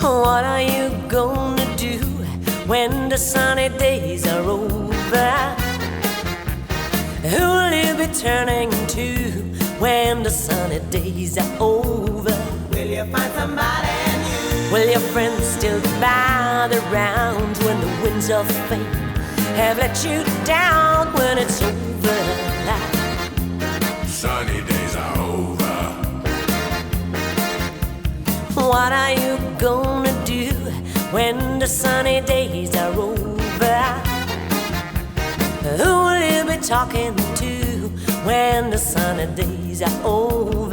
What are you gonna do when the sunny days are over? Who will you be turning to when the sunny days are over? Will you find somebody new? Will your friends still ride around when the winds of fate have let you down when it's over? Sunny days are over. What are you gonna do when the sunny days are over? Who will you be talking to when the sunny days are over?